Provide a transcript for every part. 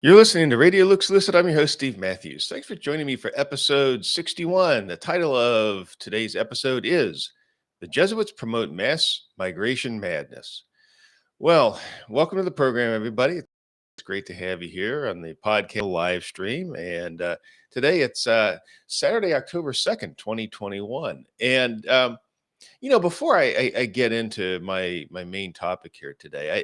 You're listening to Radio Looks Lucet. I'm your host, Steve Matthews. Thanks for joining me for episode 61. The title of today's episode is The Jesuits Promote Mass Migration Madness. Well, welcome to the program, everybody. It's great to have you here on the podcast live stream. And today it's Saturday, October 2nd, 2021. Before I get into my main topic here today,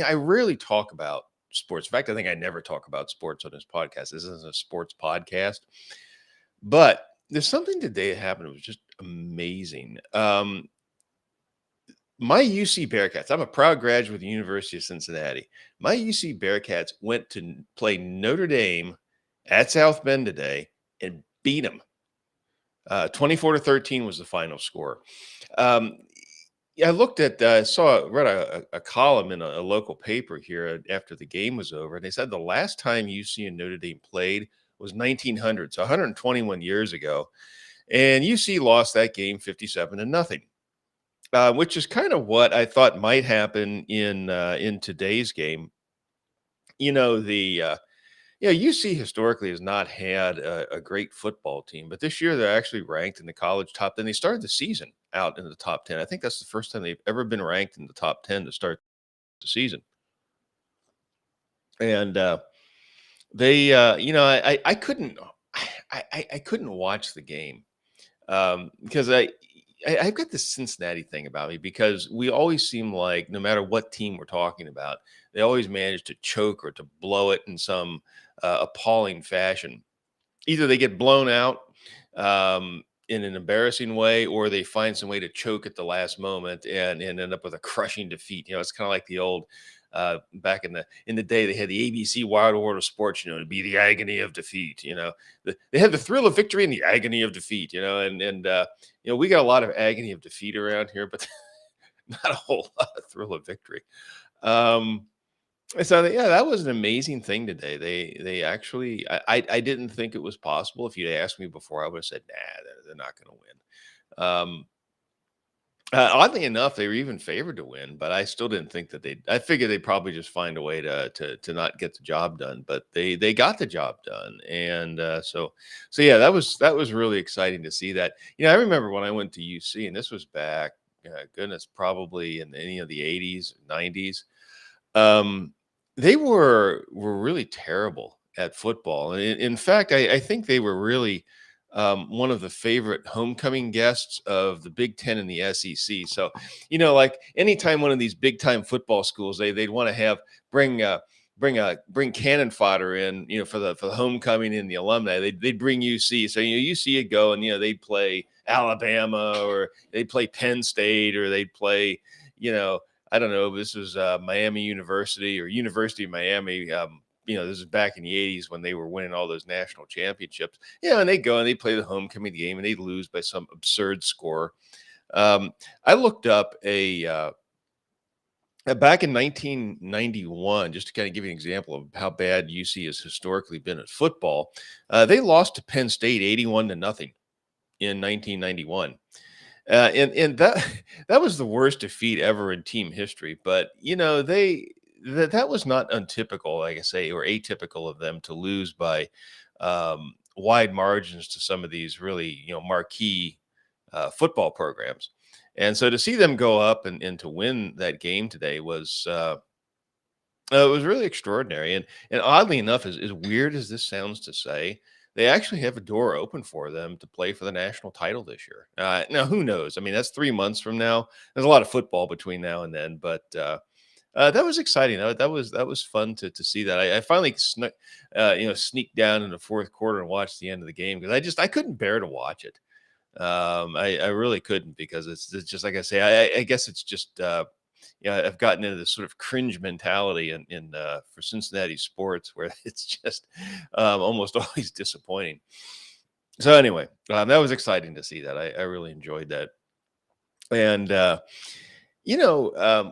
I rarely talk about sports. In fact, I think I never talk about sports on this podcast. This isn't a sports podcast, but there's something today that happened. It was just amazing. My UC Bearcats. I'm a proud graduate of the University of Cincinnati. My UC Bearcats went to play Notre Dame at South Bend today and beat them. 24-13 was the final score. Um, yeah, I looked at, read a column in a local paper here after the game was over, and they said the last time UC and Notre Dame played was 1900, so 121 years ago, and UC lost that game 57-0, which is kind of what I thought might happen in today's game. You know, UC historically has not had a great football team, but this year they're actually ranked in the college top 10. They started the season out in the top 10. I think that's the first time they've ever been ranked in the top 10 to start the season. And I couldn't, I couldn't watch the game because I've got this Cincinnati thing about me because we always seem like no matter what team we're talking about, they always manage to choke or to blow it in some appalling fashion. Either they get blown out in an embarrassing way, or they find some way to choke at the last moment and end up with a crushing defeat. It's kind of like the old back in the day they had the ABC Wild World of Sports, to be the agony of defeat. They had the thrill of victory and the agony of defeat. And we got a lot of agony of defeat around here, but not a whole lot of thrill of victory. So yeah, that was an amazing thing today. They actually, I didn't think it was possible. If you'd asked me before, I would have said, nah, they're not going to win. Oddly enough, they were even favored to win, but I still didn't think that they. I figured they'd probably just find a way to not get the job done, but they got the job done, and so yeah, that was really exciting to see that. I remember when I went to UC, and this was back, goodness, probably in any of the 80s, 90s. They were really terrible at football, and in fact, I think they were really one of the favorite homecoming guests of the Big Ten and the SEC. So, like anytime one of these big time football schools, they'd want to have bring cannon fodder in, for the homecoming and the alumni. They'd bring UC, so UC would go and they'd play Alabama or they'd play Penn State or they'd play I don't know. This was Miami University or University of Miami. This is back in the 80s when they were winning all those national championships. And they go and they play the homecoming game and they lose by some absurd score. I looked up back in 1991, just to kind of give you an example of how bad UC has historically been at football. They lost to Penn State 81-0 in 1991. And that was the worst defeat ever in team history. But that was not untypical, like I say, or atypical of them to lose by wide margins to some of these really marquee football programs. And so to see them go up and to win that game today was really extraordinary. And oddly enough, as weird as this sounds to say, they actually have a door open for them to play for the national title this year. Now, who knows? I mean, that's 3 months from now. There's a lot of football between now and then, but that was exciting. That was fun to see that. I finally sneaked down in the fourth quarter and watched the end of the game because I couldn't bear to watch it. I really couldn't because it's just like I say. I guess it's just I've gotten into this sort of cringe mentality in for Cincinnati sports where it's just almost always disappointing. So anyway, that was exciting to see that. I really enjoyed that. And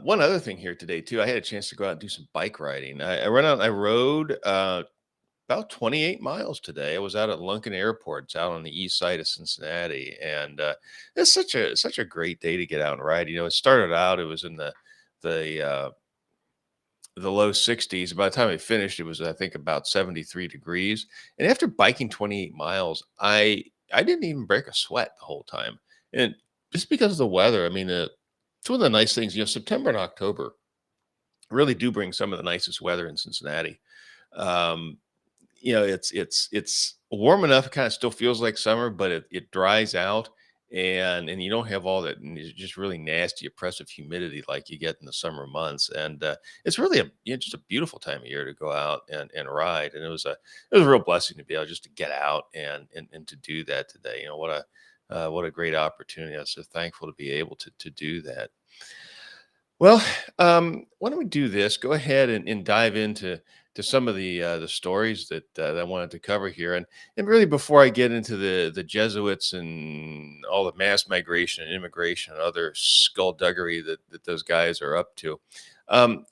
one other thing here today too, I had a chance to go out and do some bike riding. I went out and I rode about 28 miles today. I was out at Lunken Airport. It's out on the east side of Cincinnati, and it's such a great day to get out and ride. It started out. It was in the the low 60s. By the time I finished, it was, I think, about 73 degrees. And after biking 28 miles, I didn't even break a sweat the whole time. And just because of the weather, I mean, it's one of the nice things, September and October really do bring some of the nicest weather in Cincinnati. Um, it's warm enough. It kind of still feels like summer, but it dries out, and you don't have all that just really nasty, oppressive humidity like you get in the summer months. And it's really just a beautiful time of year to go out and ride. And it was a real blessing to be able just to get out and to do that today. What a great opportunity. I'm so thankful to be able to do that. Well, why don't we do this? Go ahead and dive into some of the stories that I wanted to cover here, and really before I get into the Jesuits and all the mass migration and immigration and other skullduggery that those guys are up to.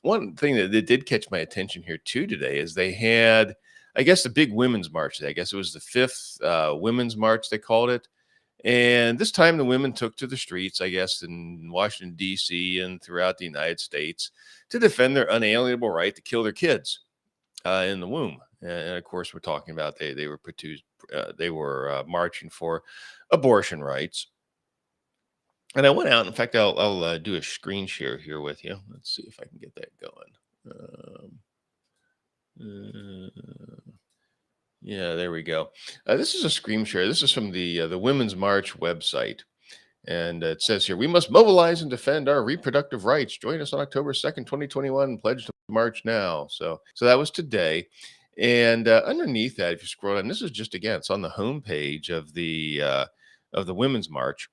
One thing that did catch my attention here too today is they had, I guess, the big women's march today. I guess it was the fifth women's march they called it, and this time the women took to the streets, I guess, in Washington, D.C. and throughout the United States to defend their unalienable right to kill their kids in the womb. And of course, we're talking about they were marching for abortion rights. And I went out. In fact, I'll do a screen share here with you. Let's see if I can get that going. Yeah, there we go. This is a screen share. This is from the Women's March website. And it says here, we must mobilize and defend our reproductive rights. Join us on October 2nd, 2021, and pledge to march now. So that was today. And underneath that, if you scroll down, this is just, again, it's on the homepage of the Women's March.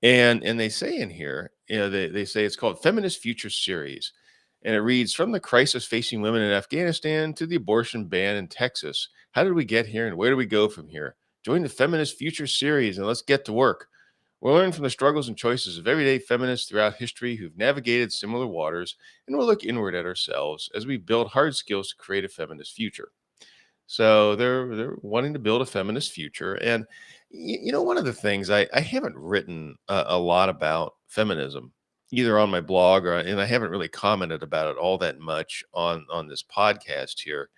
And they say in here, they say it's called Feminist Future Series. And it reads, from the crisis facing women in Afghanistan to the abortion ban in Texas. How did we get here and where do we go from here? Join the Feminist Future Series and let's get to work. We'll learn from the struggles and choices of everyday feminists throughout history who've navigated similar waters, and we'll look inward at ourselves as we build hard skills to create a feminist future. So they're wanting to build a feminist future. And one of the things I haven't written a lot about feminism either on my blog and I haven't really commented about it all that much on this podcast here.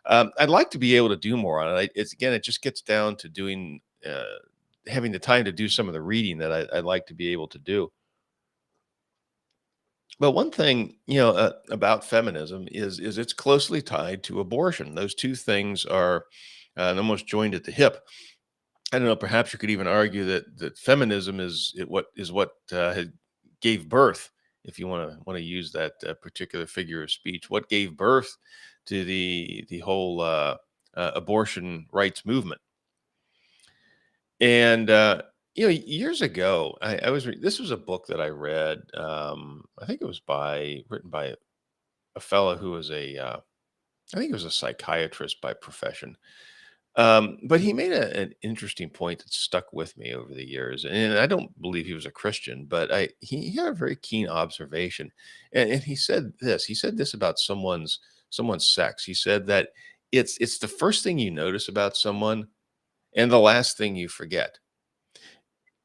I'd like to be able to do more on it. It just gets down to doing having the time to do some of the reading that I'd like to be able to do. But one thing, about feminism is it's closely tied to abortion. Those two things are almost joined at the hip. I don't know. Perhaps you could even argue that feminism is what gave birth, if you want to use that particular figure of speech, what gave birth to the whole abortion rights movement. And years ago, this was a book that I read. I think it was written by a fellow who was I think he was a psychiatrist by profession. But he made an interesting point that stuck with me over the years, and I don't believe he was a Christian, but he had a very keen observation, and he said this. He said this about someone's sex. He said that it's the first thing you notice about someone, and the last thing you forget.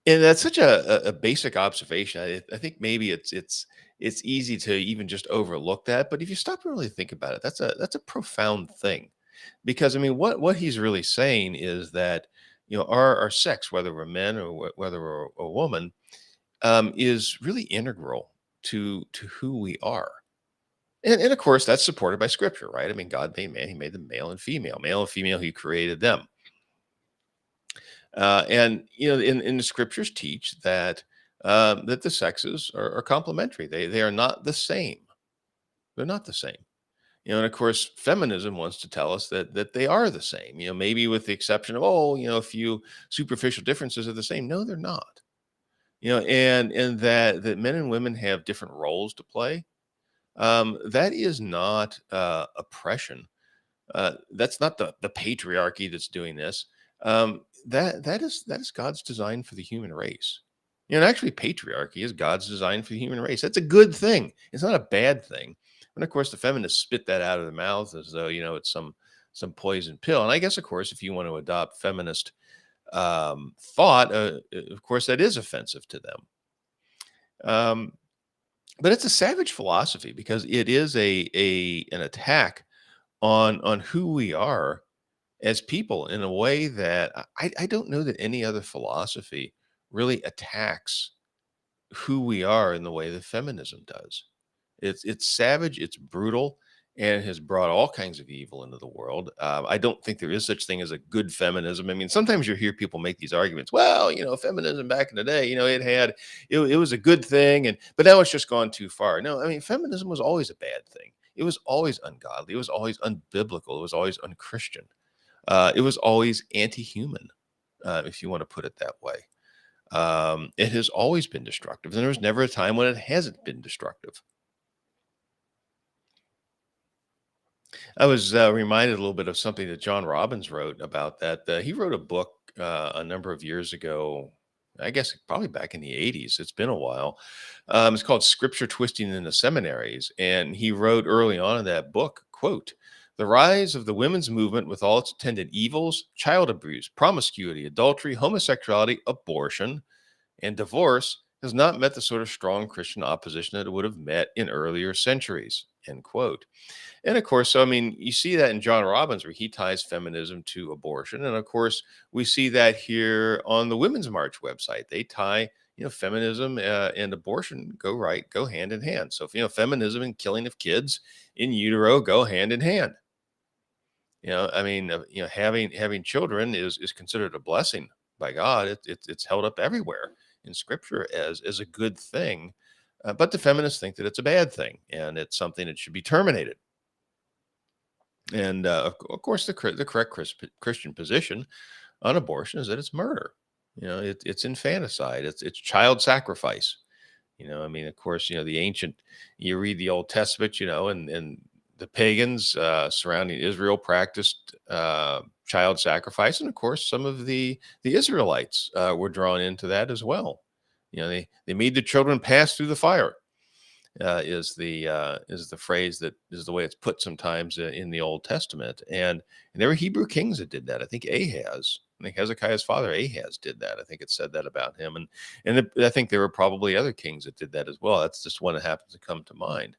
And that's such a basic observation. I think maybe it's easy to even just overlook that, but if you stop and really think about it, that's a profound thing. Because I mean, what he's really saying is that our sex, whether we're men or whether we're a woman, is really integral to who we are. And of course, that's supported by Scripture, right? I mean, God made man; He made them male and female. Male and female, He created them. And in the Scriptures teach that the sexes are complementary. They are not the same. They're not the same. And of course, feminism wants to tell us that they are the same. Maybe with the exception of a few superficial differences are the same. No, they're not. And that men and women have different roles to play. That is not oppression. That's not the patriarchy that's doing this. That is God's design for the human race. And actually, patriarchy is God's design for the human race. That's a good thing. It's not a bad thing. And of course, the feminists spit that out of their mouths as though it's some poison pill. And I guess, of course, if you want to adopt feminist thought, of course, that is offensive to them. but it's a savage philosophy because it is a an attack on who we are as people in a way that I don't know that any other philosophy really attacks who we are in the way that feminism does. It's savage, it's brutal, and it has brought all kinds of evil into the world. I don't think there is such thing as a good feminism. I mean, sometimes you hear people make these arguments. Well, feminism back in the day, it was a good thing, and but now it's just gone too far. No, I mean, feminism was always a bad thing. It was always ungodly. It was always unbiblical. It was always unchristian. It was always anti-human, if you want to put it that way. It has always been destructive, and there was never a time when it hasn't been destructive. I was reminded a little bit of something that John Robbins wrote about that. He wrote a book a number of years ago, I guess probably back in the 80s. It's been a while. It's called Scripture Twisting in the Seminaries. And he wrote early on in that book, quote, "The rise of the women's movement with all its attendant evils, child abuse, promiscuity, adultery, homosexuality, abortion, and divorce has not met the sort of strong Christian opposition that it would have met in earlier centuries," end quote. And of course, so I mean, you see that in John Robbins, where he ties feminism to abortion. And of course, we see that here on the Women's March website. They tie, feminism and abortion go hand in hand. So, feminism and killing of kids in utero go hand in hand. I mean, having children is considered a blessing by God. It's held up everywhere in Scripture as a good thing. But the feminists think that it's a bad thing and it's something that should be terminated. And of course, the correct Christian position on abortion is that it's murder. It's infanticide. It's child sacrifice. I mean, of course, the ancient. You read the Old Testament, and the pagans surrounding Israel practiced child sacrifice, and of course, some of the Israelites were drawn into that as well. They made the children pass through the fire is the phrase that is the way it's put sometimes in the Old Testament, and there were Hebrew kings that did that. I think Hezekiah's father Ahaz did that. I think it said that about him, and I think there were probably other kings that did that as well. That's just one that happens to come to mind.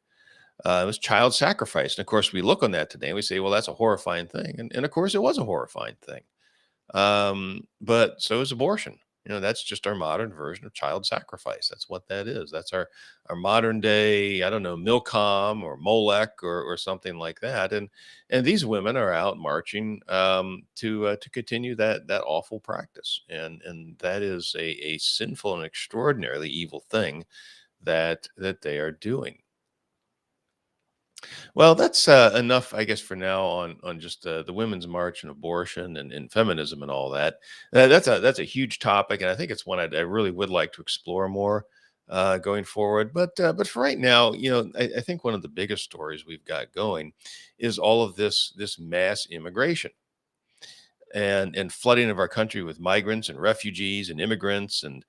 It was child sacrifice, and of course we look on that today and we say, well, that's a horrifying thing, and of course it was a horrifying thing. But so is abortion. That's just our modern version of child sacrifice. That's what that is. That's our modern day, I don't know, Milcom or Molech or something like that. And these women are out marching to continue that awful practice. And that is a sinful and extraordinarily evil thing that they are doing. Well, that's enough, I guess, for now on just the women's march and abortion and feminism and all that. That's a huge topic, and I think it's one I really would like to explore more going forward. But for right now, I think one of the biggest stories we've got going is all of this mass immigration and flooding of our country with migrants and refugees and immigrants and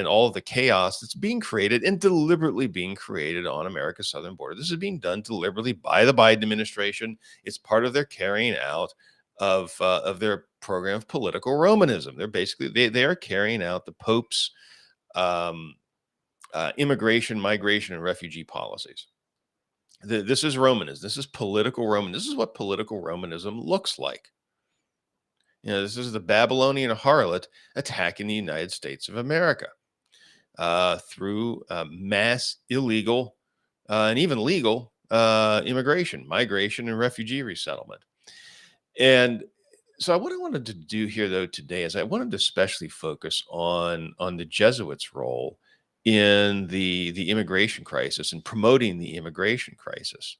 all of the chaos that's being created and deliberately being created on America's southern border. This is being done deliberately by the Biden administration. It's part of their carrying out of their program of political Romanism. They're basically they are carrying out the Pope's um, immigration, migration, and refugee policies. This is Romanism. This is political Roman. This is what political Romanism looks like. This is the Babylonian harlot attacking the United States of America through mass illegal and even legal immigration, migration, and refugee resettlement. And so, what I wanted to do here, though, today is I wanted to especially focus on the Jesuits' role in the immigration crisis and promoting the immigration crisis.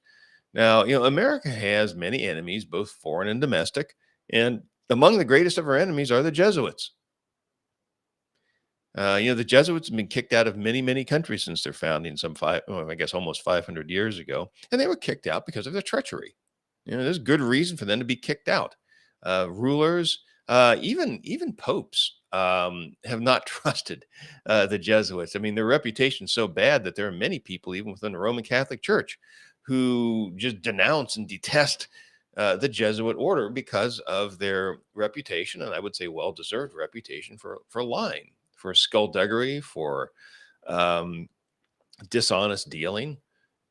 Now, America has many enemies, both foreign and domestic, and among the greatest of our enemies are the Jesuits. The Jesuits have been kicked out of many, many countries since their founding, I guess almost 500 years ago, and they were kicked out because of their treachery. There's good reason for them to be kicked out. Rulers, even popes, have not trusted the Jesuits. I mean, their reputation is so bad that there are many people, even within the Roman Catholic Church, who just denounce and detest the Jesuit order because of their reputation, and I would say well-deserved reputation for lying, for skullduggery, for um, dishonest dealing.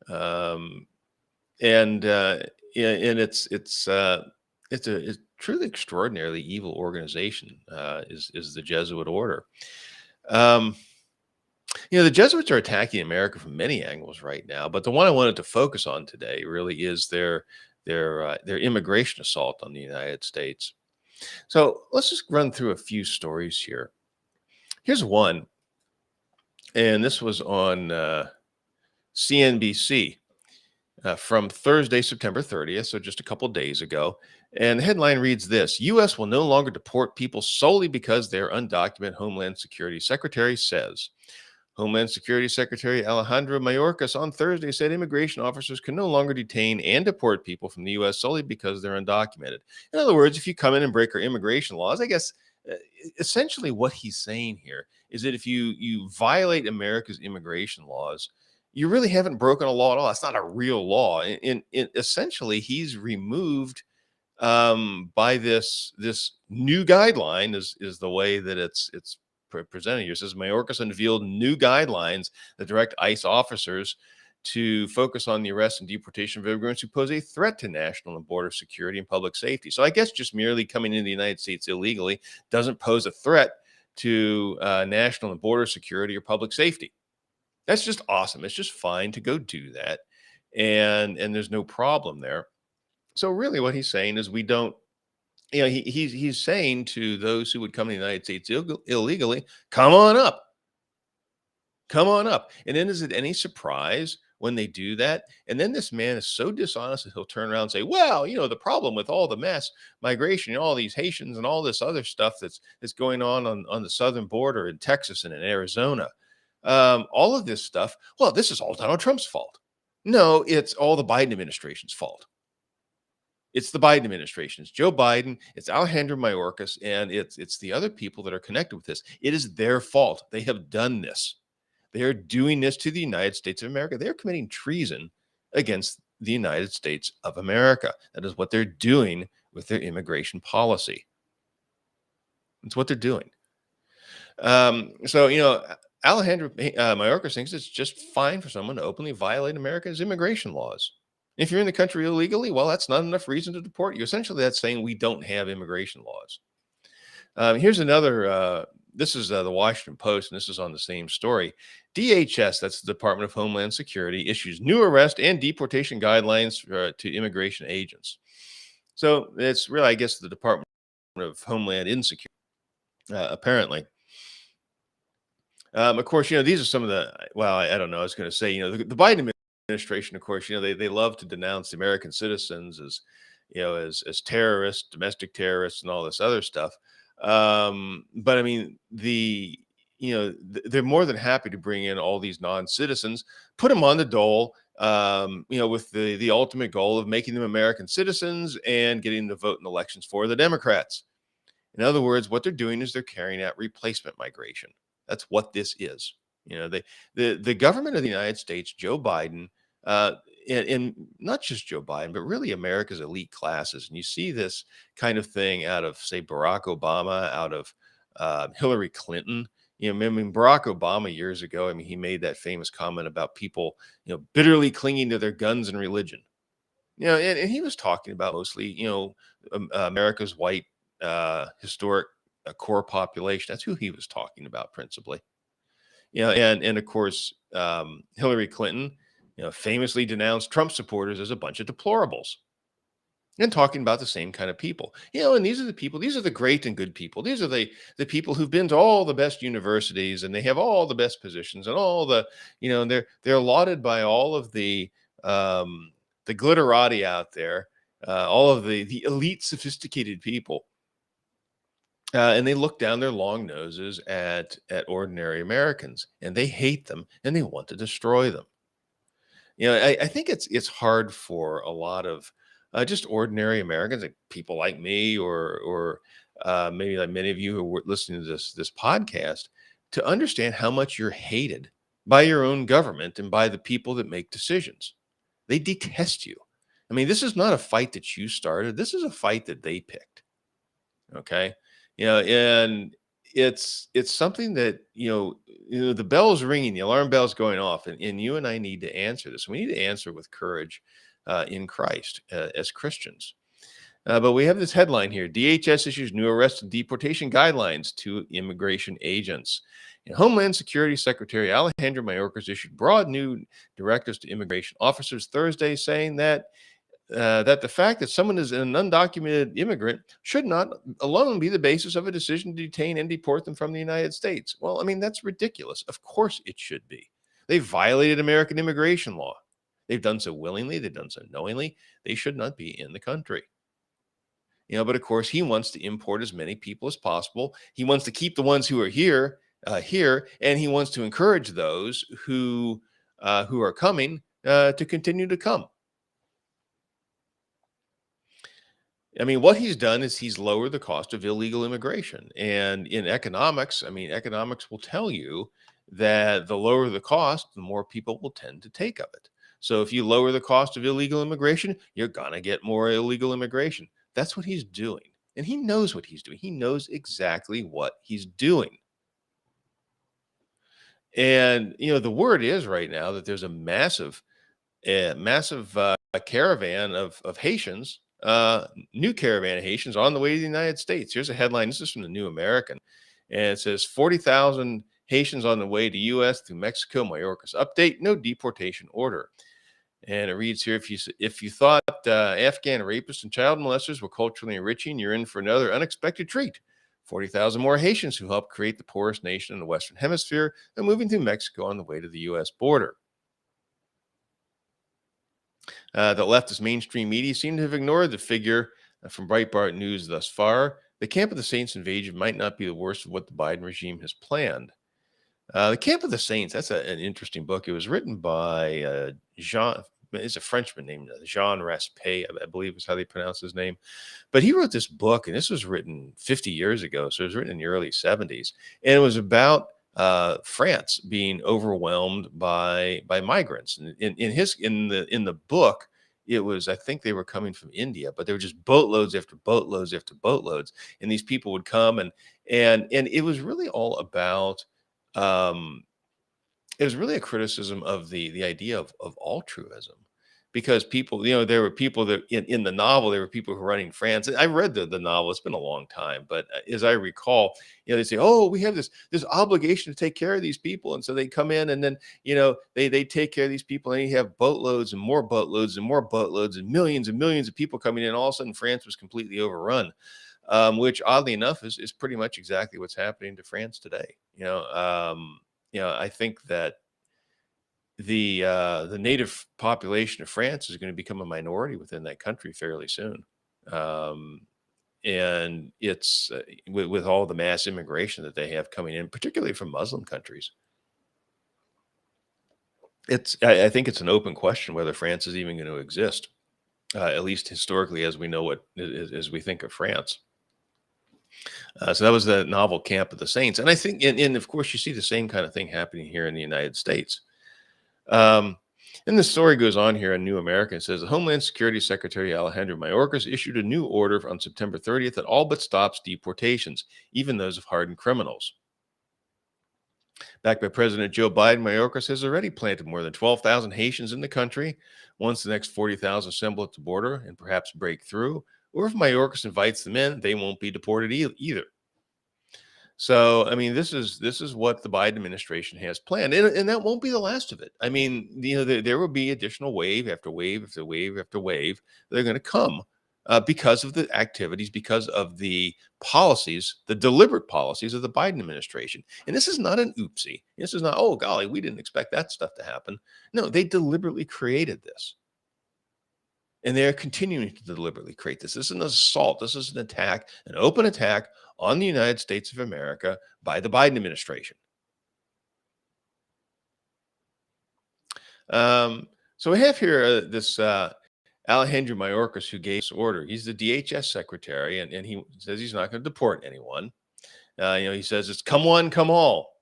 Um, and and it's a truly extraordinarily evil organization. Is the Jesuit order? Um, the Jesuits are attacking America from many angles right now, but the one I wanted to focus on today really is their immigration assault on the United States. So let's just run through a few stories here. Here's one, and this was on CNBC. From Thursday, September 30th, so just a couple days ago. And the headline reads this: U.S. will no longer deport people solely because they're undocumented, Homeland Security Secretary says. Homeland Security Secretary Alejandro Mayorkas on Thursday said immigration officers can no longer detain and deport people from the U.S. solely because they're undocumented. In other words, if you come in and break our immigration laws, I guess essentially what he's saying here is that if you violate America's immigration laws, you really haven't broken a law at all. That's not a real law. Essentially, he's removed by this new guideline is the way that it's presented here. It says Mayorkas unveiled new guidelines that direct ICE officers to focus on the arrest and deportation of immigrants who pose a threat to national and border security and public safety. So I guess just merely coming into the United States illegally doesn't pose a threat to national and border security or public safety. That's just awesome. It's just fine to go do that, and there's no problem there. So really, what he's saying is we don't. He's saying to those who would come to the United States illegally, come on up, come on up. And then is it any surprise when they do that? And then this man is so dishonest that he'll turn around and say, well, the problem with all the mass migration, all these Haitians and all this other stuff that's going on the southern border in Texas and in Arizona, all of this stuff, well, this is all Donald Trump's fault. No, it's all the Biden administration's fault. It's the Biden administration. It's Joe Biden. It's Alejandro Mayorkas, and it's the other people that are connected with this. It is their fault. They have done this. They are doing this to the United States of America. They are committing treason against the United States of America. That is what they're doing with their immigration policy. It's what they're doing. So Alejandro Mayorkas thinks it's just fine for someone to openly violate America's immigration laws. If you're in the country illegally, well, that's not enough reason to deport you. Essentially, that's saying we don't have immigration laws. Here's another. This is the Washington Post, and this is on the same story. DHS, that's the Department of Homeland Security, issues new arrest and deportation guidelines to immigration agents. So it's really, I guess, the Department of Homeland Insecurity, apparently. Of course, these are some of the, well, I don't know. I was going to say, the Biden administration, of course, they love to denounce American citizens as terrorists, domestic terrorists, and all this other stuff. But I mean, they're more than happy to bring in all these non-citizens, put them on the dole, with the ultimate goal of making them American citizens and getting them to vote in elections for the Democrats. In other words, what they're doing is they're carrying out replacement migration. That's what this is. The government of the United States, Joe Biden, and not just Joe Biden, but really America's elite classes. And you see this kind of thing out of, say, Barack Obama, out of Hillary Clinton. I mean, Barack Obama years ago, I mean, he made that famous comment about people, bitterly clinging to their guns and religion. And he was talking about mostly, America's white historic core population. That's who he was talking about principally. And of course, Hillary Clinton, famously denounced Trump supporters as a bunch of deplorables. And talking about the same kind of people, and these are the people, these are the great and good people. These are the people who've been to all the best universities and they have all the best positions and all the, they're lauded by all of the glitterati out there, all of the elite, sophisticated people. And they look down their long noses at ordinary Americans, and they hate them, and they want to destroy them. I think it's hard for a lot of just ordinary Americans, like people like me, or maybe like many of you who were listening to this podcast, to understand how much you're hated by your own government and by the people that make decisions. They detest you. I mean, this is not a fight that you started. This is a fight that they picked. Okay. And it's something that the bell's ringing, the alarm bell's going off, and you and I need to answer this. We need to answer with courage in Christ as Christians. But we have this headline here: DHS issues new arrest and deportation guidelines to immigration agents. And Homeland Security Secretary Alejandro Mayorkas issued broad new directives to immigration officers Thursday, saying that the fact that someone is an undocumented immigrant should not alone be the basis of a decision to detain and deport them from the United States. Well, I mean, that's ridiculous. Of course it should be. They violated American immigration law. They've done so willingly, they've done so knowingly. They should not be in the country. But of course, he wants to import as many people as possible. He wants to keep the ones who are here, and he wants to encourage those who are coming to continue to come. I mean, what he's done is he's lowered the cost of illegal immigration. And in economics, I mean, economics will tell you that the lower the cost, the more people will tend to take of it. So if you lower the cost of illegal immigration, you're going to get more illegal immigration. That's what he's doing. And he knows what he's doing. He knows exactly what he's doing. And, the word is right now that there's a massive caravan of Haitians, new caravan of Haitians on the way to the United States. Here's a headline. This is from the New American. And it says 40,000 Haitians on the way to U.S. through Mexico. Mayorkas update, no deportation order. And it reads here, if you thought Afghan rapists and child molesters were culturally enriching, you're in for another unexpected treat. 40,000 more Haitians who helped create the poorest nation in the Western Hemisphere are moving through Mexico on the way to the U.S. border. The leftist mainstream media seem to have ignored the figure from Breitbart News thus far. The Camp of the Saints invasion might not be the worst of what the Biden regime has planned. The Camp of the Saints, that's an interesting book. It was written by it's a Frenchman named Jean Raspail, I believe is how they pronounce his name. But he wrote this book, and this was written 50 years ago. So it was written in the early 70s. And it was about France being overwhelmed by migrants. And in the book, it was, I think they were coming from India, but there were just boatloads after boatloads after boatloads, and these people would come and it was really all about it was really a criticism of the idea of altruism, because people, there were people that in the novel, there were people who were running France. I read the novel. It's been a long time, but as I recall, they say, oh, we have this obligation to take care of these people. And so they come in, and then, they take care of these people, and you have boatloads and more boatloads and more boatloads and millions of people coming in. All of a sudden, France was completely overrun, which oddly enough is pretty much exactly what's happening to France today. I think that the native population of France is going to become a minority within that country fairly soon. And it's with all the mass immigration that they have coming in, particularly from Muslim countries. I think it's an open question whether France is even going to exist, at least historically, as we know it, as we think of France. So that was the novel Camp of the Saints. And I think, and of course, you see the same kind of thing happening here in the United States. And the story goes on here in New American. It says the Homeland Security Secretary Alejandro Mayorkas issued a new order on September 30th that all but stops deportations, even those of hardened criminals. Backed by President Joe Biden, Mayorkas has already planted more than 12,000 Haitians in the country. Once the next 40,000 assemble at the border and perhaps break through, or if Mayorkas invites them in, they won't be deported either. So, I mean, this is what the Biden administration has planned, and that won't be the last of it. I mean, there will be additional wave after wave after wave after wave. They're going to come because of the activities, because of the policies, the deliberate policies of the Biden administration. And this is not an oopsie. This is not, oh, golly, we didn't expect that stuff to happen. No, they deliberately created this. And they're continuing to deliberately create this. This is an assault. This is an attack, an open attack on the United States of America by the Biden administration. So we have here this Alejandro Mayorkas, who gave this order. He's the DHS secretary, and he says he's not going to deport anyone. He says it's come one, come all.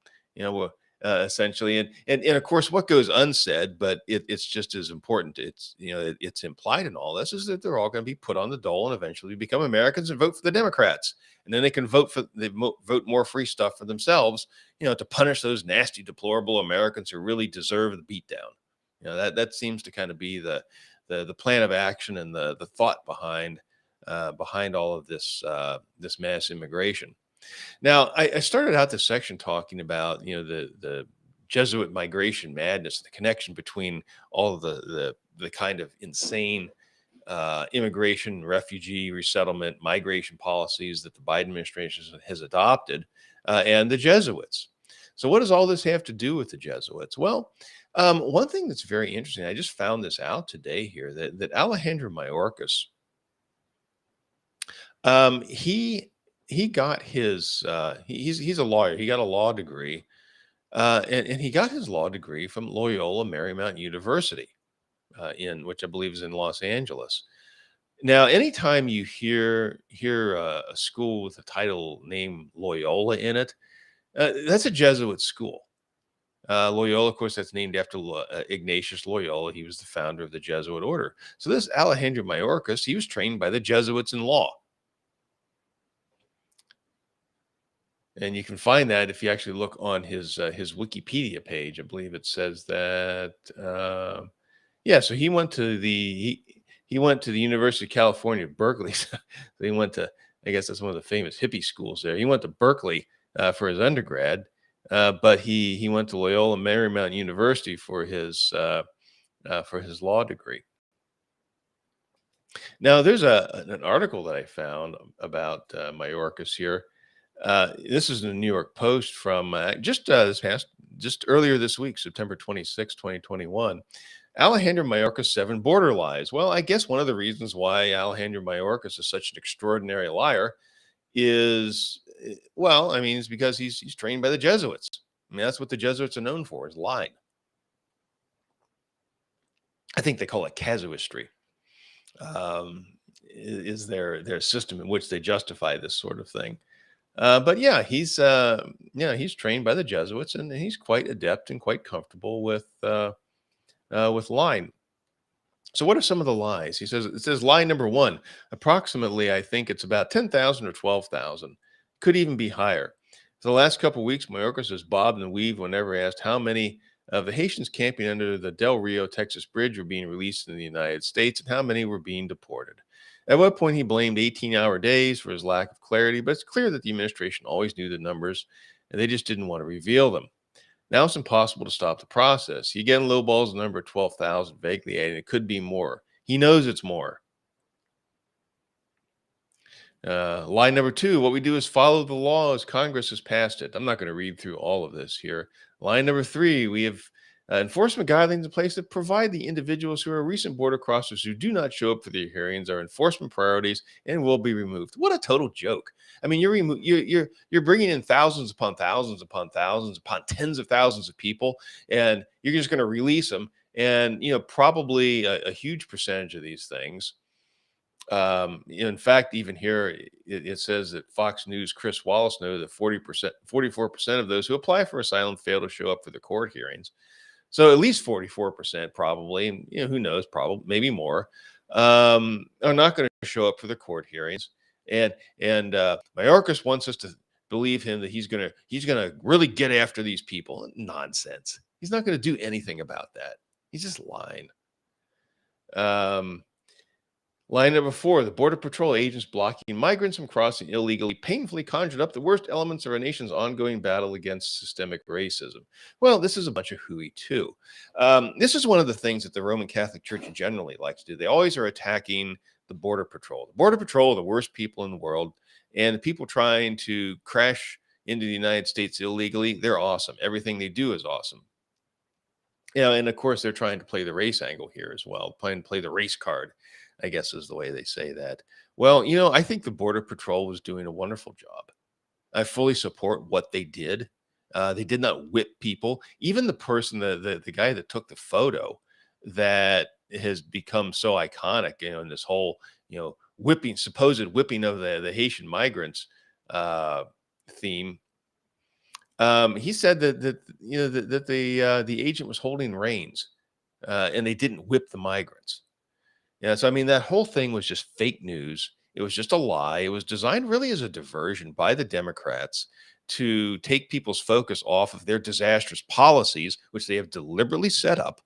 essentially. And of course, what goes unsaid, but it's just as important. It's it's implied in all this is that they're all going to be put on the dole and eventually become Americans and vote for the Democrats, and then they can vote more free stuff for themselves. To punish those nasty, deplorable Americans who really deserve the beatdown. That seems to kind of be the plan of action and the thought behind all of this mass immigration. Now, I started out this section talking about the Jesuit migration madness, the connection between all of the kind of insane immigration, refugee resettlement, migration policies that the Biden administration has adopted, and the Jesuits. So, what does all this have to do with the Jesuits? Well, one thing that's very interesting, I just found this out today here that Alejandro Mayorkas, he got his he's a lawyer. He got a law degree, and he got his law degree from Loyola Marymount University, in which I believe is in Los Angeles. Now, anytime you hear a school with a title name Loyola in it, that's a Jesuit school. Loyola, of course, that's named after Ignatius Loyola. He was the founder of the Jesuit order. So this Alejandro Mayorkas, he was trained by the Jesuits in law. And you can find that if you actually look on his Wikipedia page. I believe it says that yeah. So he went to the University of California, Berkeley. So he went to, I guess that's one of the famous hippie schools there. He went to Berkeley for his undergrad, but he went to Loyola Marymount University for his law degree. Now, there's an article that I found about Mayorkas here. This is in the New York Post from just earlier this week, September 26, 2021. Alejandro Mayorkas, 7 border lies. Well, I guess one of the reasons why Alejandro Mayorkas is such an extraordinary liar is, well, I mean, it's because he's trained by the Jesuits. I mean, that's what the Jesuits are known for, is lying. I think they call it casuistry. Is their system in which they justify this sort of thing. But yeah, he's trained by the Jesuits, and he's quite adept and quite comfortable with lying. So, what are some of the lies? It says lie number one. Approximately, I think it's about 10,000 or 12,000, could even be higher. For the last couple of weeks, Mayorkas has bobbed and weaved whenever asked how many of the Haitians camping under the Del Rio, Texas bridge were being released in the United States and how many were being deported. At what point he blamed 18-hour days for his lack of clarity, but it's clear that the administration always knew the numbers and they just didn't want to reveal them. Now it's impossible to stop the process. He again lowballs the number 12,000, vaguely adding it could be more. He knows it's more. Line number two, what we do is follow the law as Congress has passed it. I'm not going to read through all of this here. Line number three, we have enforcement guidelines in place that provide the individuals who are recent border crossers who do not show up for their hearings are enforcement priorities and will be removed. What a total joke! I mean, you're bringing in thousands upon thousands upon thousands upon tens of thousands of people, and you're just going to release them. And probably a huge percentage of these things. In fact, even here it says that Fox News Chris Wallace knows that 44% of those who apply for asylum fail to show up for the court hearings. So at least 44% probably, and who knows, probably maybe more, are not going to show up for the court hearings. And Mayorkas wants us to believe him that he's gonna really get after these people. Nonsense. He's not going to do anything about that. He's just lying. Line number four, the Border Patrol agents blocking migrants from crossing illegally painfully conjured up the worst elements of our nation's ongoing battle against systemic racism. Well, this is a bunch of hooey, too. This is one of the things that the Roman Catholic Church generally likes to do. They always are attacking the Border Patrol. The Border Patrol are the worst people in the world, and the people trying to crash into the United States illegally, they're awesome. Everything they do is awesome. And of course, they're trying to play the race angle here as well, trying to play the race card, I guess is the way they say that. Well, I think the Border Patrol was doing a wonderful job. I fully support what they did. They did not whip people. Even the person, the guy that took the photo that has become so iconic, in this whole, supposed whipping of the Haitian migrants theme. He said that the agent was holding reins, and they didn't whip the migrants. Yeah, so I mean that whole thing was just fake news. It was just a lie. It was designed really as a diversion by the Democrats to take people's focus off of their disastrous policies, which they have deliberately set up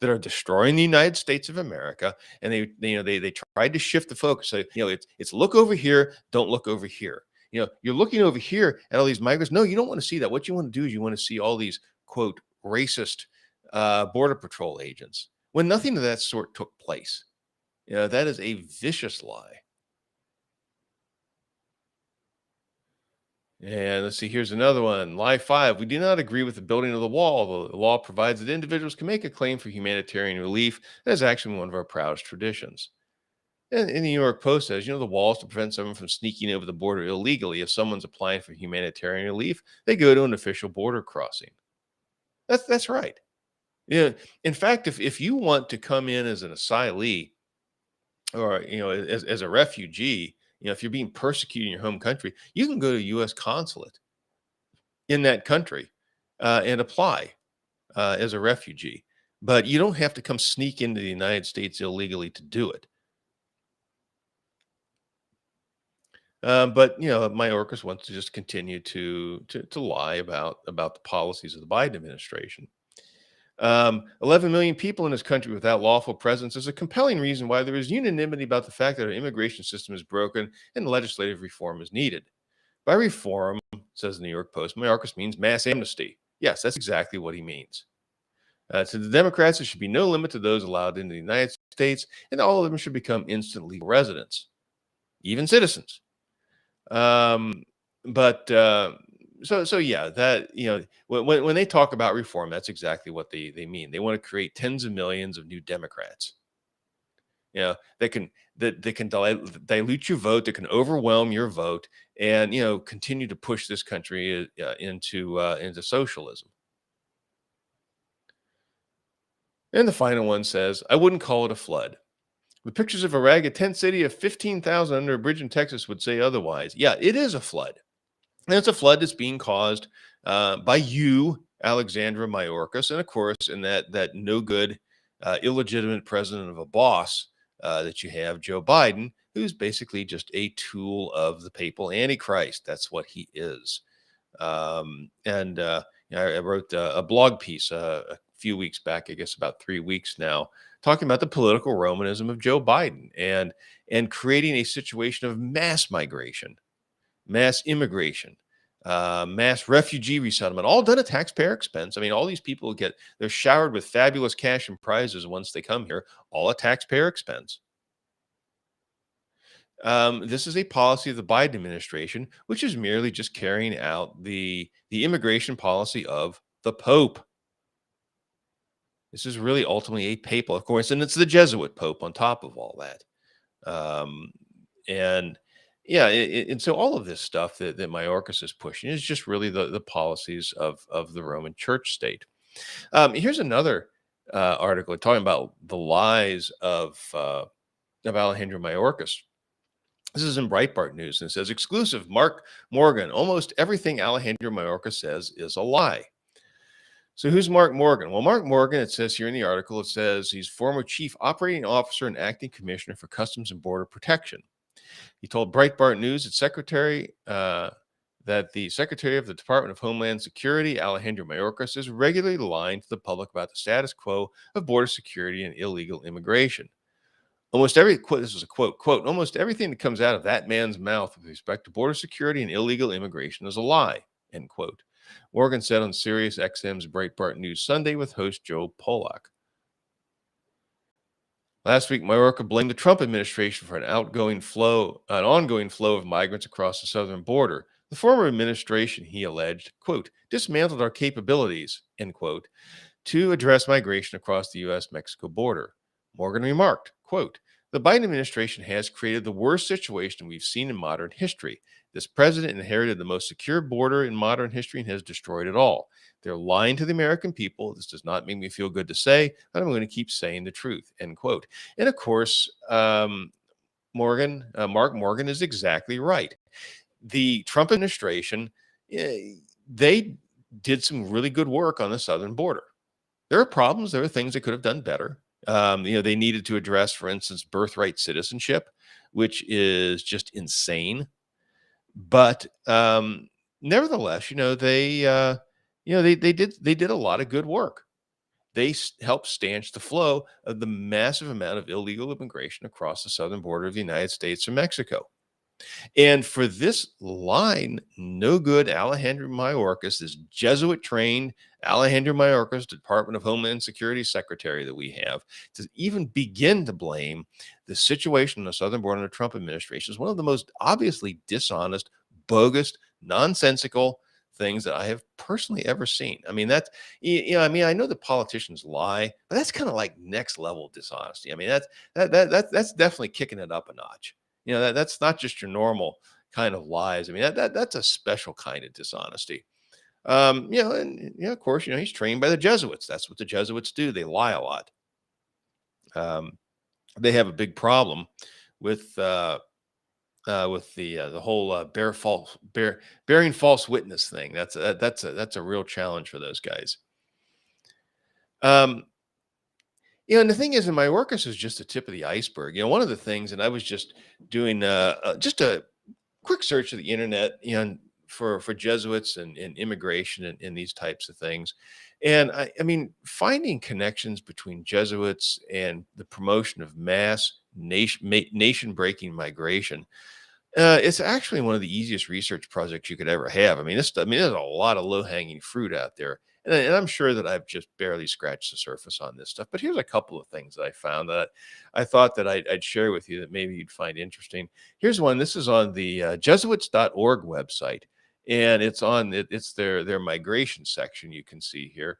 that are destroying the United States of America. And they tried to shift the focus. So it's look over here, don't look over here. You're looking over here at all these migrants. No, you don't want to see that. What you want to do is you want to see all these quote racist border patrol agents when nothing of that sort took place. That is a vicious lie. And let's see, here's another one. Lie 5. We do not agree with the building of the wall. The law provides that individuals can make a claim for humanitarian relief. That is actually one of our proudest traditions. And the New York Post says, the wall is to prevent someone from sneaking over the border illegally. If someone's applying for humanitarian relief, they go to an official border crossing. That's right. Yeah. In fact, if you want to come in as an asylee, or as a refugee, if you're being persecuted in your home country, you can go to a U.S. consulate in that country and apply as a refugee, but you don't have to come sneak into the United States illegally to do it. But Mayorkas wants to just continue to lie about the policies of the Biden administration. 11 million people in this country without lawful presence is a compelling reason why there is unanimity about the fact that our immigration system is broken and legislative reform is needed. By reform, says the New York Post, Mayorkas means mass amnesty. Yes, that's exactly what he means. To the Democrats, there should be no limit to those allowed into the United States, and all of them should become instant legal residents, even citizens. But so yeah, that when they talk about reform, that's exactly what they mean. They want to create tens of millions of new Democrats. That can dilute your vote, that can overwhelm your vote, and continue to push this country into socialism. And the final one says, I wouldn't call it a flood. The pictures of a ragged tent city of 15,000 under a bridge in Texas would say otherwise. Yeah, it is a flood. And it's a flood that's being caused by you, Alexandra Mayorkas, and of course, in that no good, illegitimate president of a boss that you have, Joe Biden, who's basically just a tool of the papal Antichrist. That's what he is. And I wrote a blog piece a few weeks back, I guess about 3 weeks now, talking about the political Romanism of Joe Biden and creating a situation of mass migration, mass immigration, mass refugee resettlement, all done at taxpayer expense. I mean, all these people they're showered with fabulous cash and prizes once they come here, all at taxpayer expense. This is a policy of the Biden administration, which is merely just carrying out the immigration policy of the Pope. This is really ultimately a papal, of course, and it's the Jesuit Pope on top of all that. Um, and yeah, and so all of this stuff that Mayorkas is pushing is just really the policies of the Roman Church state. Here's another article talking about the lies of Alejandro Mayorkas. This is in Breitbart News, and it says exclusive Mark Morgan. Almost everything Alejandro Mayorkas says is a lie. So who's Mark Morgan? Well, Mark Morgan, it says here in the article, it says he's former chief operating officer and acting commissioner for Customs and Border Protection. He told Breitbart News that the Secretary of the Department of Homeland Security, Alejandro Mayorkas, is regularly lying to the public about the status quo of border security and illegal immigration. This is a quote, almost everything that comes out of that man's mouth with respect to border security and illegal immigration is a lie, end quote. Morgan said on Sirius XM's Breitbart News Sunday with host Joe Polak. Last week, Mayorkas blamed the Trump administration for an ongoing flow of migrants across the southern border. The former administration, he alleged, quote, dismantled our capabilities, end quote, to address migration across the U.S.-Mexico border. Morgan remarked, quote, the Biden administration has created the worst situation we've seen in modern history. This president inherited the most secure border in modern history and has destroyed it all. They're lying to the American people. This does not make me feel good to say, but I'm going to keep saying the truth, end quote. And of course, Mark Morgan is exactly right. The Trump administration they did some really good work on the southern border. There are problems. There are things they could have done better. They needed to address, for instance, birthright citizenship, which is just insane. But nevertheless, they did a lot of good work. Helped stanch the flow of the massive amount of illegal immigration across the southern border of the United States and Mexico. And for this line, no good Alejandro Mayorkas, this Jesuit trained Alejandro Mayorkas, Department of Homeland Security secretary that we have, to even begin to blame the situation on the southern border in the Trump administration is one of the most obviously dishonest, bogus, nonsensical things that I have personally ever seen. I mean, I know that politicians lie, but that's kind of like next level dishonesty. I mean, that's definitely kicking it up a notch. That's not just your normal kind of lies. I mean, that's a special kind of dishonesty. Of course, he's trained by the Jesuits. That's what the Jesuits do. They lie a lot. They have a big problem with the whole bearing false witness thing. That's a real challenge for those guys. Um, and the thing is, in my workers is just the tip of the iceberg. One of the things, and I was just doing just a quick search of the internet, for Jesuits and immigration and these types of things. And I mean, finding connections between Jesuits and the promotion of mass nation breaking migration, it's actually one of the easiest research projects you could ever have. There's a lot of low hanging fruit out there, and I'm sure that I've just barely scratched the surface on this stuff. But here's a couple of things that I found that I thought that I'd share with you that maybe you'd find interesting. Here's one. This is on the Jesuits.org website, and it's their migration section. You can see here.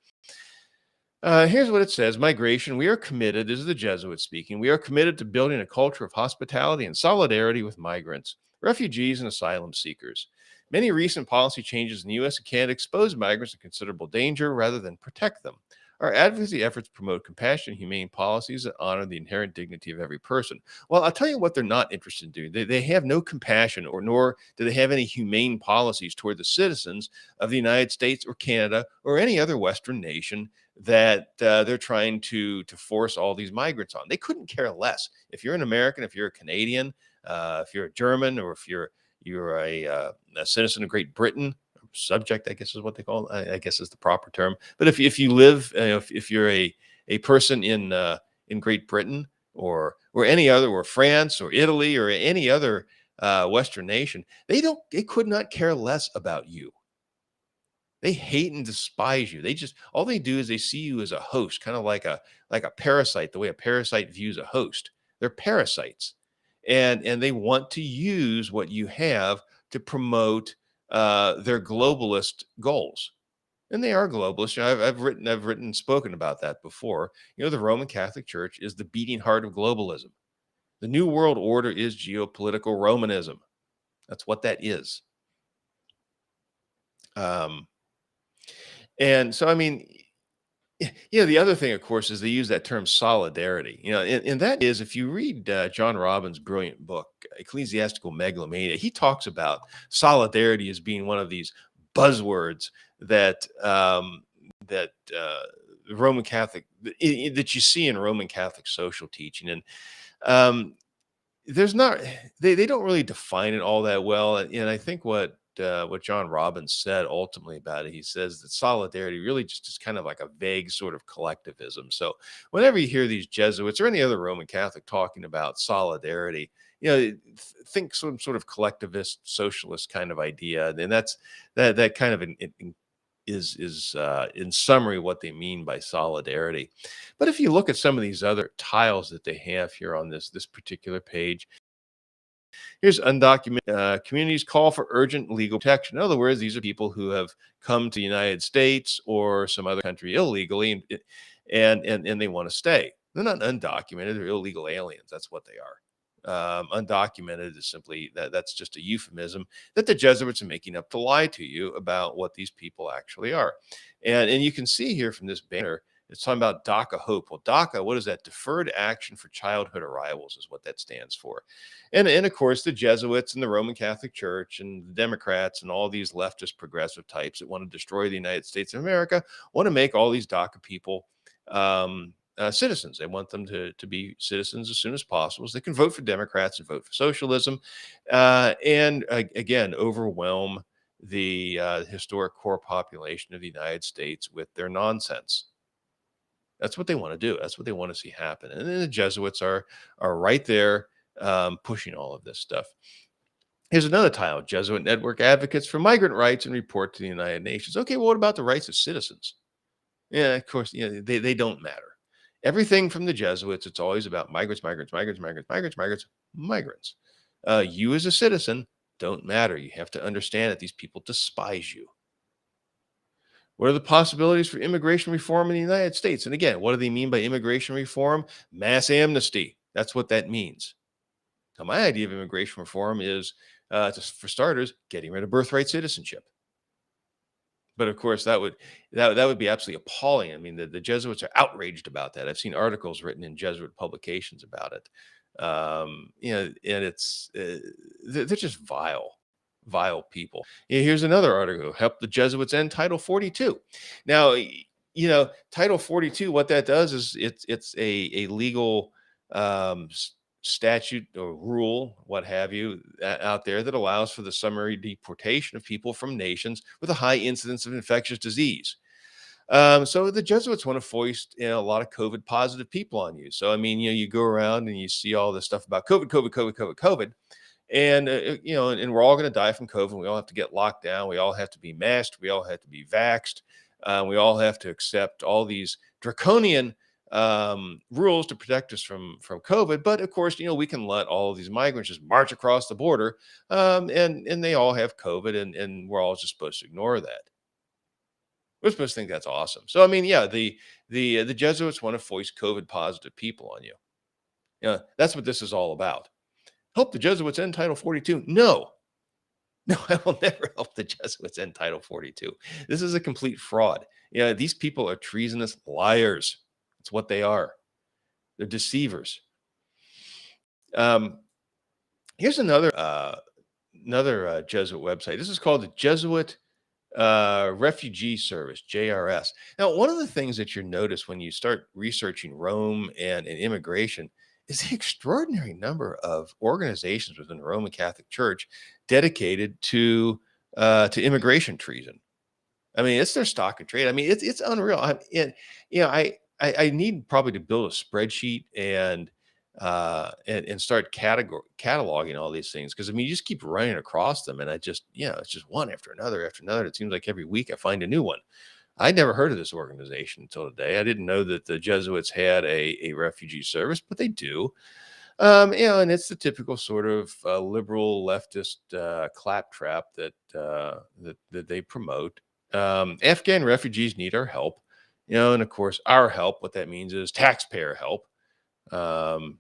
Here's what it says: Migration. We are committed, this is the Jesuits speaking, we are committed to building a culture of hospitality and solidarity with migrants, refugees, and asylum seekers. Many recent policy changes in the U.S. and Canada expose migrants to considerable danger rather than protect them. Our advocacy efforts promote compassionate and humane policies that honor the inherent dignity of every person. Well, I'll tell you what they're not interested in doing. They have no compassion, or nor do they have any humane policies toward the citizens of the United States or Canada or any other Western nation that they're trying to force all these migrants on. They couldn't care less. If you're an American, if you're a Canadian, if you're a German, or if you're a citizen of Great Britain, subject, I guess is what they call it. I guess is the proper term. But if you live, if you're a person in Great Britain, or any other, or France or Italy or any other Western nation, they could not care less about you. They hate and despise you. All they do is they see you as a host, kind of like a parasite, the way a parasite views a host. They're parasites. And they want to use what you have to promote their globalist goals. And they are globalists. I've written and spoken about that before. The Roman Catholic Church is the beating heart of globalism. The New World Order is geopolitical Romanism. That's what that is. And so, I mean, the other thing, of course, is they use that term solidarity. And that is, if you read John Robbins' brilliant book, Ecclesiastical Megalomania, he talks about solidarity as being one of these buzzwords that Roman Catholic that you see in Roman Catholic social teaching, and there's not they don't really define it all that well. And I think what John Robbins said ultimately about it, he says that solidarity really just is kind of like a vague sort of collectivism. So whenever you hear these Jesuits or any other Roman Catholic talking about solidarity, think some sort of collectivist socialist kind of idea, and that kind of is in summary what they mean by solidarity. But if you look at some of these other tiles that they have here on this particular page, here's undocumented communities call for urgent legal protection. In other words, these are people who have come to the United States or some other country illegally, and they want to stay. They're not undocumented; they're illegal aliens. That's what they are. Undocumented is simply that's just a euphemism that the Jesuits are making up to lie to you about what these people actually are. And you can see here from this banner It's talking about DACA Hope. Well, DACA, what is that? Deferred Action for Childhood Arrivals is what that stands for. And of course, the Jesuits and the Roman Catholic Church and the Democrats and all these leftist progressive types that want to destroy the United States of America want to make all these DACA people citizens. They want them to be citizens as soon as possible so they can vote for Democrats and vote for socialism. Again, overwhelm the historic core population of the United States with their nonsense. That's what they want to do. That's what they want to see happen. And then the Jesuits are right there pushing all of this stuff. Here's another title: Jesuit Network advocates for migrant rights and report to the United Nations. Okay, well, what about the rights of citizens? Yeah, of course, they don't matter. Everything from the Jesuits, it's always about migrants, migrants, migrants, migrants, migrants, migrants, migrants. You as a citizen don't matter. You have to understand that these people despise you. What are the possibilities for immigration reform in the United States? And again, what do they mean by immigration reform? Mass amnesty. That's what that means. Now, my idea of immigration reform is, for starters, getting rid of birthright citizenship. But of course, that would be absolutely appalling. I mean, the Jesuits are outraged about that. I've seen articles written in Jesuit publications about it. And they're just vile people. Yeah, here's another article: Help the Jesuits End Title 42. Now, Title 42, what that does is it's a legal statute or rule, what have you, out there that allows for the summary deportation of people from nations with a high incidence of infectious disease. So the Jesuits want to foist a lot of COVID positive people on you. So I mean, you go around and you see all this stuff about COVID, COVID, COVID, COVID, COVID, and we're all going to die from COVID. We all have to get locked down. We all have to be masked. We all have to be vaxxed. We all have to accept all these draconian rules to protect us from COVID. But of course, we can let all of these migrants just march across the border, and they all have COVID, and we're all just supposed to ignore that. We're supposed to think that's awesome. So I mean, yeah, the Jesuits want to foist COVID positive people on you. Yeah, that's what this is all about. Help the Jesuits end Title 42. No, no, I will never help the Jesuits end Title 42. This is a complete fraud. These people are treasonous liars. That's what they are. They're deceivers. Um, Here's another Jesuit website. This is called the Jesuit Refugee Service, JRS. Now, one of the things that you notice when you start researching Rome and immigration is the extraordinary number of organizations within the Roman Catholic Church dedicated to immigration treason. I mean, it's their stock and trade. I mean, it's unreal. I need probably to build a spreadsheet and start cataloging all these things, because I mean, you just keep running across them, and it's just one after another after another. It seems like every week I find a new one. I'd never heard of this organization until today. I didn't know that the Jesuits had a refugee service, but they do. And it's the typical sort of liberal leftist claptrap that they promote. Afghan refugees need our help, and of course, our help. What that means is taxpayer help. Um,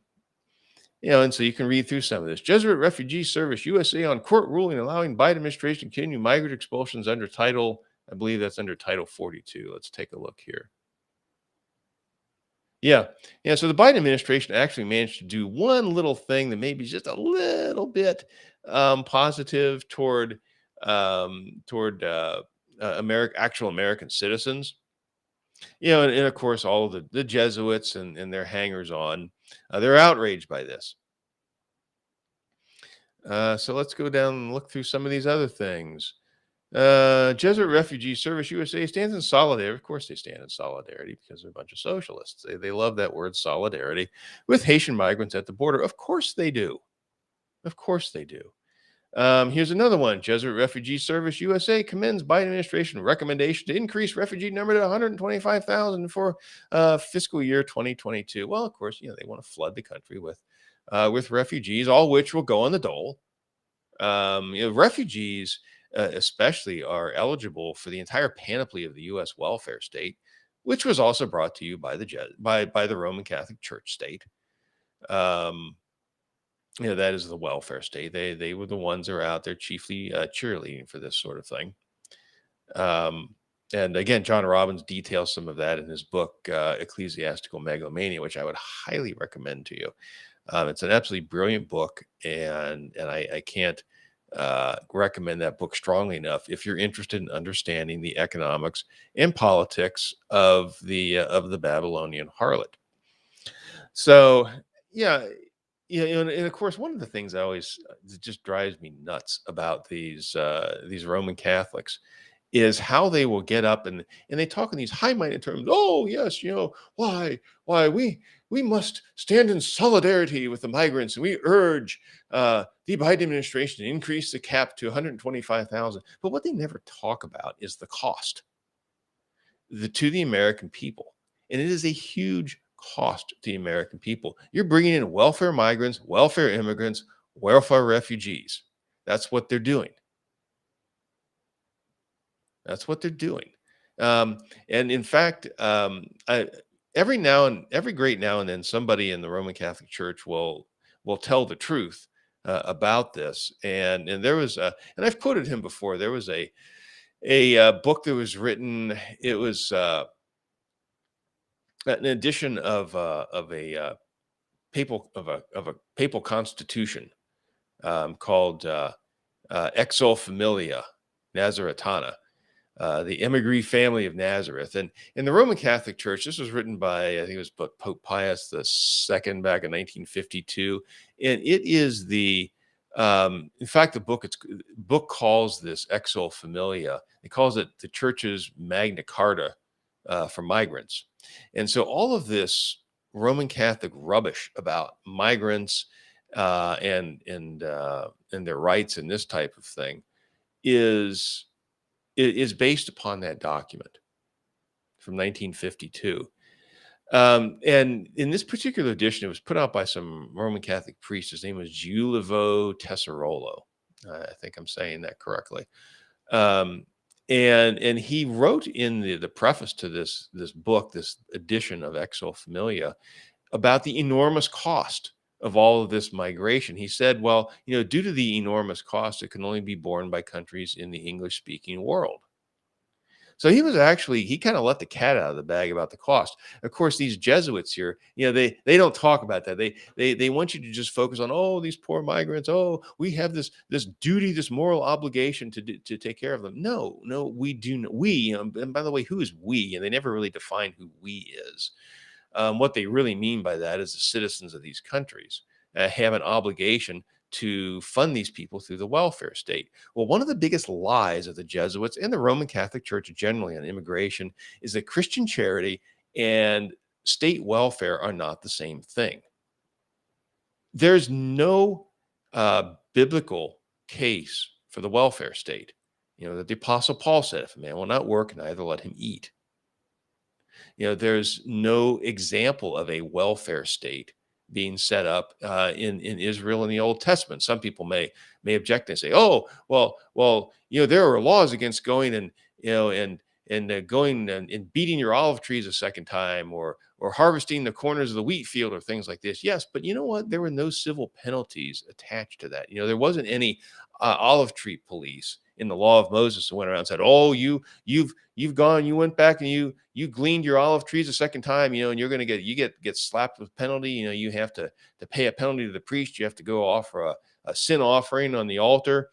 and so you can read through some of this. Jesuit Refugee Service USA on court ruling allowing Biden administration to continue migrant expulsions under I believe that's under Title 42. Let's take a look here. Yeah. Yeah. So the Biden administration actually managed to do one little thing that maybe is just a little bit positive toward actual American citizens. And of course, all of the Jesuits and their hangers on, they're outraged by this. So let's go down and look through some of these other things. Jesuit Refugee Service USA stands in solidarity. Of course, they stand in solidarity because they're a bunch of socialists. They love that word solidarity with Haitian migrants at the border. Of course they do. Of course they do. Here's another one. Jesuit Refugee Service USA commends Biden administration recommendation to increase refugee number to 125,000 for fiscal year 2022. Well, of course, they want to flood the country with refugees, all which will go on the dole. Refugees especially are eligible for the entire panoply of the U.S. welfare state, which was also brought to you by the Roman Catholic Church state. That is the welfare state. They were the ones that are out there chiefly cheerleading for this sort of thing. And again, John Robbins details some of that in his book, Ecclesiastical Megalomania, which I would highly recommend to you. It's an absolutely brilliant book, and I can't recommend that book strongly enough if you're interested in understanding the economics and politics of the Babylonian harlot. So, yeah, yeah, and of course, one of the things I always that just drives me nuts about these Roman Catholics is how they will get up and they talk in these high-minded terms. Oh, yes, why we must stand in solidarity with the migrants, and we urge the Biden administration to increase the cap to 125,000. But what they never talk about is the cost to the American people. And it is a huge cost to the American people. You're bringing in welfare migrants, welfare immigrants, welfare refugees. That's what they're doing. That's what they're doing. Um, and in fact, every great now and then, somebody in the Roman Catholic Church will tell the truth about this. And there was and I've quoted him before. There was a book that was written. It was an edition of a papal constitution called Exul Familia Nazaretana, the Emigre family of Nazareth. And in the Roman Catholic Church, this was written by, I think it was Pope Pius II back in 1952. And it is in fact, book calls this Exul Familia, it calls it the church's Magna Carta for migrants. And so all of this Roman Catholic rubbish about migrants and their rights and this type of thing is is based upon that document from 1952. And in this particular edition, it was put out by some Roman Catholic priest. His name was Giulio Tesserolo. I think I'm saying that correctly. Um, and he wrote in the preface to this book, this edition of Exo Familia, about the enormous cost of all of this migration. He said, well, due to the enormous cost, it can only be borne by countries in the English speaking world. So he kind of let the cat out of the bag about the cost. Of course, these Jesuits here, they don't talk about that. They want you to just focus on, oh, these poor migrants. Oh, we have this duty, this moral obligation to take care of them. No, we do. We, and by the way, who is we? And they never really define who we is. What they really mean by that is the citizens of these countries have an obligation to fund these people through the welfare state. Well, one of the biggest lies of the Jesuits and the Roman Catholic Church generally on immigration is that Christian charity and state welfare are not the same thing. There's no biblical case for the welfare state. That the Apostle Paul said, if a man will not work, neither let him eat. There's no example of a welfare state being set up in Israel in the Old Testament. Some people may object and say, "Oh, well, there are laws against going and going and beating your olive trees a second time, or harvesting the corners of the wheat field, or things like this." Yes, but you know what? There were no civil penalties attached to that. There wasn't any olive tree police in the law of Moses who went around and said, "Oh, you've gone, you went back and you gleaned your olive trees a second time, and you're going to get slapped with penalty. You have to pay a penalty to the priest. You have to go offer a sin offering on the altar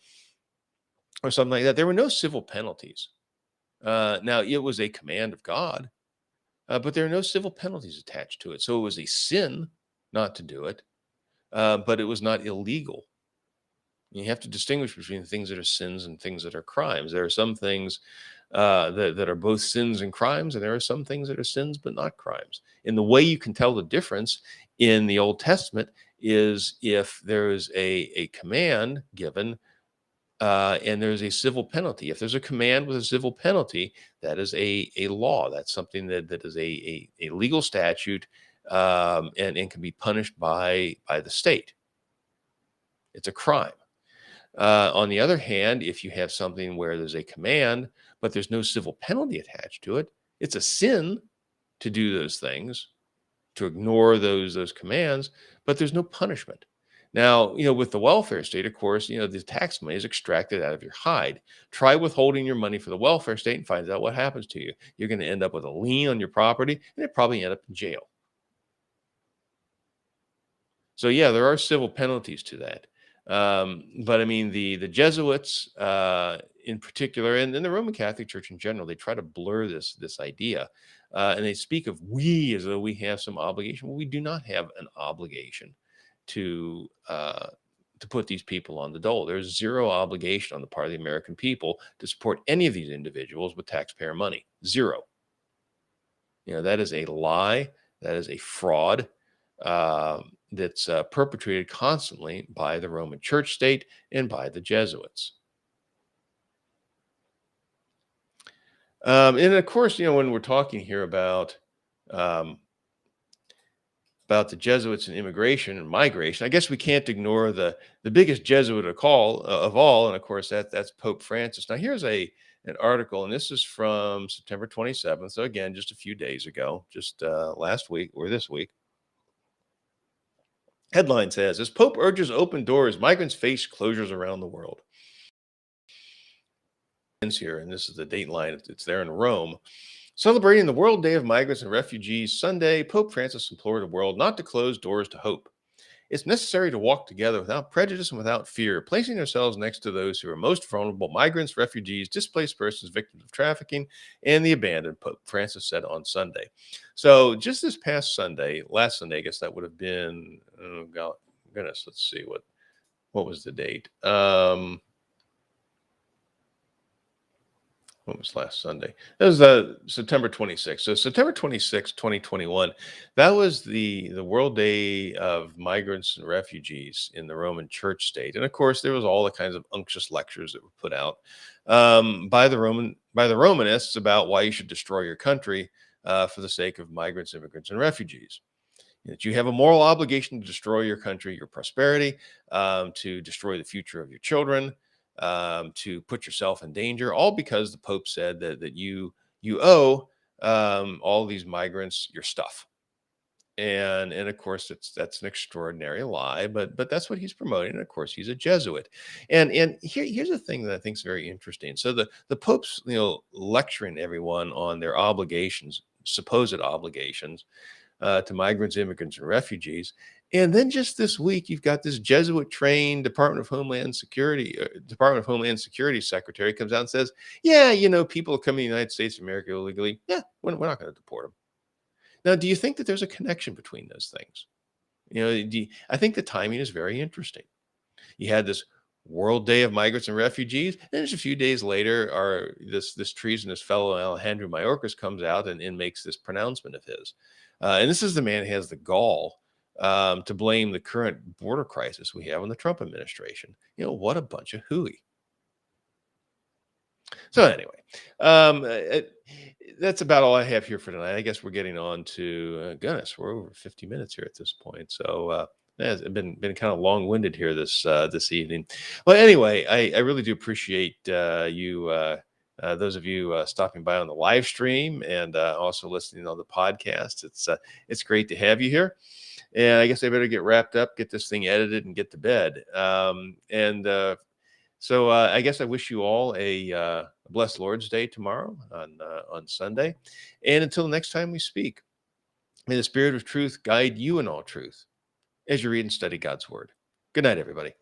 or something like that." There were no civil penalties. Now it was a command of God, but there are no civil penalties attached to it. So it was a sin not to do it, but it was not illegal. You have to distinguish between things that are sins and things that are crimes. There are some things that are both sins and crimes, and there are some things that are sins but not crimes. And the way you can tell the difference in the Old Testament is if there is a command given and there's a civil penalty. If there's a command with a civil penalty, that is a law. That's something that is a legal statute and can be punished by the state. It's a crime. On the other hand, if you have something where there's a command, but there's no civil penalty attached to it, it's a sin to do those things, to ignore those commands, but there's no punishment. Now, with the welfare state, of course, the tax money is extracted out of your hide. Try withholding your money for the welfare state and find out what happens to you. You're going to end up with a lien on your property and it probably end up in jail. So yeah, there are civil penalties to that. But I mean, the Jesuits in particular, and the Roman Catholic Church in general, they try to blur this idea, and they speak of we as though we have some obligation. Well, we do not have an obligation to to put these people on the dole. There's zero obligation on the part of the American people to support any of these individuals with taxpayer money. Zero. That is a lie. That is a fraud that's perpetrated constantly by the Roman Church state and by the Jesuits. And of course, when we're talking here um, about the Jesuits and immigration and migration, I guess we can't ignore the biggest Jesuit of all, and of course that's Pope Francis. Now, here's an article, and this is from September 27th. So again, just a few days ago, just last week or this week. Headline says, as Pope urges open doors, migrants face closures around the world. Here, and this is the date line. It's there in Rome. Celebrating the World Day of Migrants and Refugees Sunday, Pope Francis implored the world not to close doors to hope. It's necessary to walk together without prejudice and without fear, placing ourselves next to those who are most vulnerable: migrants, refugees, displaced persons, victims of trafficking, and the abandoned, Pope Francis said on Sunday. So just this past Sunday, last Sunday, I guess that would have been, oh goodness, let's see, what was the date? What was last Sunday? That was September 26th. So September 26th, 2021, that was the World Day of Migrants and Refugees in the Roman Church state. And of course, there was all the kinds of unctuous lectures that were put out by the Romanists about why you should destroy your country for the sake of migrants, immigrants, and refugees. That you have a moral obligation to destroy your country, your prosperity, to destroy the future of your children, to put yourself in danger, all because the Pope said that you owe all these migrants your stuff. And of course that's an extraordinary lie, but that's what he's promoting. And of course he's a Jesuit. And here's the thing that I think is very interesting. So the Pope's lecturing everyone on their obligations, supposed obligations to migrants, immigrants, and refugees. And then just this week, you've got this Jesuit-trained Department of Homeland Security secretary comes out and says, "Yeah, people coming to the United States of America illegally. Yeah, we're not going to deport them." Now, do you think that there's a connection between those things? I think the timing is very interesting. You had this World Day of Migrants and Refugees, and just a few days later, this treasonous fellow Alejandro Mayorkas comes out and makes this pronouncement of his. And this is the man who has the gall to blame the current border crisis we have in the Trump administration. What a bunch of hooey. So anyway, that's about all I have here for tonight. I guess we're getting on to goodness, we're over 50 minutes here at this point. So yeah, it's been kind of long winded here this evening. Well, anyway, I really do appreciate you. Those of you stopping by on the live stream and also listening on the podcast. It's great to have you here. And I guess I better get wrapped up, get this thing edited, and get to bed. So I guess I wish you all a blessed Lord's Day tomorrow on Sunday. And until the next time we speak, may the Spirit of truth guide you in all truth as you read and study God's Word. Good night, everybody.